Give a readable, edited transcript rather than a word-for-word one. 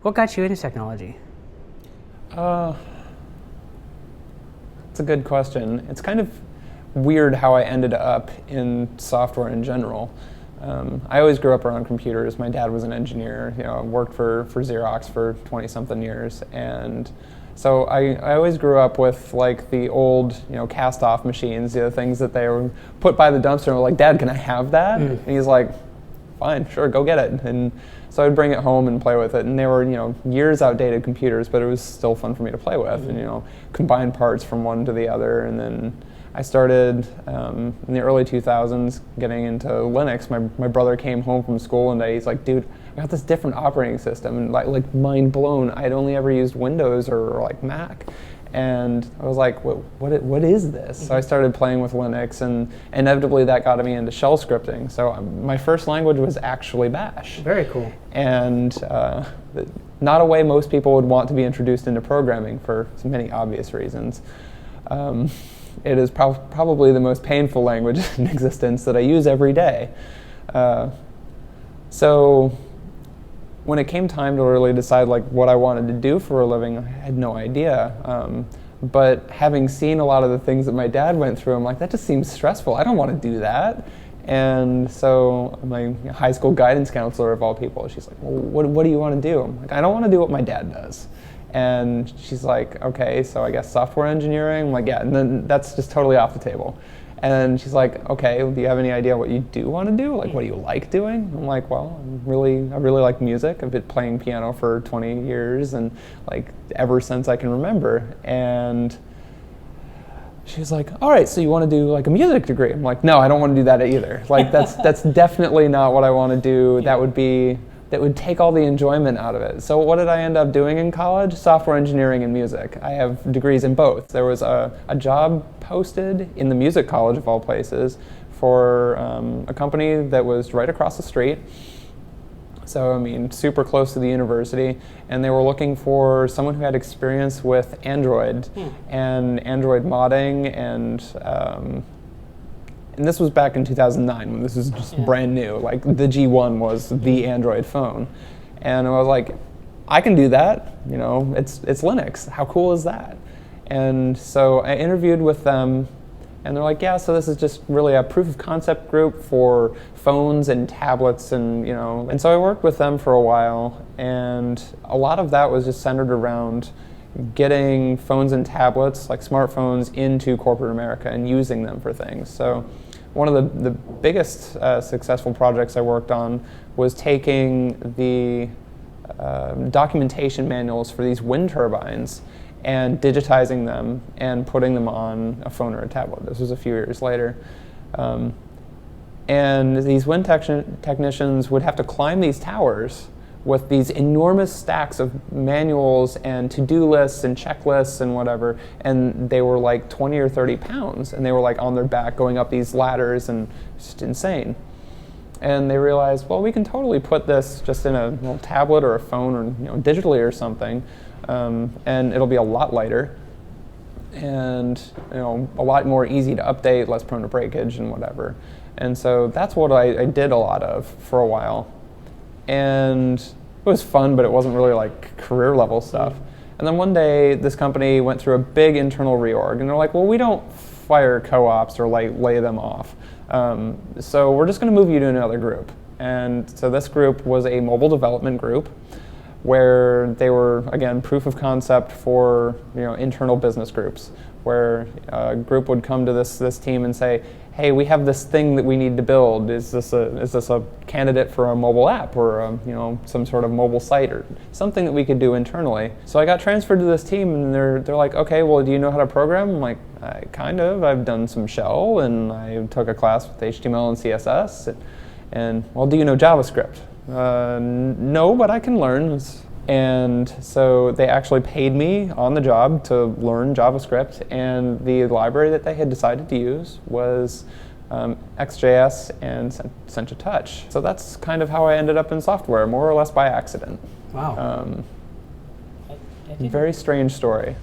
What got you into technology? It's a good question. It's kind of weird how I ended up in software in general. I always grew up around computers. My dad was an engineer. Worked for Xerox for 20-something years, and so I always grew up with like the old cast-off machines, things that they were put by the dumpster. And were like, "Dad, can I have that?" And he's like, "Fine, sure, go get it." And so I'd bring it home and play with it, and they were years outdated computers, but it was still fun for me to play with, and combine parts from one to the other. And then I started in the early 2000s getting into Linux. My brother came home from school and he's like, "Dude, I got this different operating system," and like mind blown. I'd only ever used Windows or like Mac. And I was like, what is this? So I started playing with Linux, and inevitably that got me into shell scripting. So my first language was actually Bash. Very cool. And not a way most people would want to be introduced into programming for many obvious reasons. It is probably the most painful language in existence that I use every day. So when it came time to really decide like what I wanted to do for a living, I had no idea. But having seen a lot of the things that my dad went through, I'm like, that just seems stressful. I don't want to do that. And so my high school guidance counselor of all people, she's like, "Well, what do you want to do?" I'm like, "I don't want to do what my dad does." And she's like, "Okay, so I guess software engineering?" I'm like, "Yeah," and then that's just totally off the table. And she's like, "Okay, do you have any idea what you do want to do? Like, what do you like doing?" I'm like, "Well, I really like music. I've been playing piano for 20 years, and like ever since I can remember." And she's like, "All right, so you want to do like a music degree?" I'm like, "No, I don't want to do that either. Like, that's definitely not what I want to do. That would take all the enjoyment out of it." So what did I end up doing in college? Software engineering and music. I have degrees in both. There was a job posted in the music college of all places for a company that was right across the street. So, I mean, super close to the university. And they were looking for someone who had experience with Android and Android modding. And this was back in 2009 when this was just brand new. Like the G1 was the Android phone. And I was like, I can do that. It's Linux. How cool is that? And so I interviewed with them, and they're like, "Yeah, so this is just really a proof of concept group for phones and tablets," and so I worked with them for a while, and a lot of that was just centered around getting phones and tablets, like smartphones, into corporate America and using them for things. So one of the biggest successful projects I worked on was taking the documentation manuals for these wind turbines and digitizing them and putting them on a phone or a tablet. This was a few years later. And these wind technicians would have to climb these towers with these enormous stacks of manuals and to-do lists and checklists and whatever, and they were like 20 or 30 pounds, and they were like on their back going up these ladders, and just insane. And they realized, well, we can totally put this just in a tablet or a phone or digitally or something, and it'll be a lot lighter and a lot more easy to update, less prone to breakage and whatever. And so that's what I did a lot of for a while. And it was fun, but it wasn't really like career level stuff. And then one day this company went through a big internal reorg, and they're like, "Well, we don't fire co-ops or lay them off. So we're just going to move you to another group." And so this group was a mobile development group where they were, again, proof of concept for internal business groups, where a group would come to this team and say, "Hey, we have this thing that we need to build. Is this a candidate for a mobile app or some sort of mobile site or something that we could do internally?" So I got transferred to this team, and they're like, "Okay, well, do you know how to program?" I'm like, "Kind of. I've done some shell, and I took a class with HTML and CSS. And well, do you know JavaScript?" No, but I can learn." And so they actually paid me on the job to learn JavaScript, and the library that they had decided to use was XJS and Sencha Touch. So that's kind of how I ended up in software, more or less by accident. Wow. Very strange story.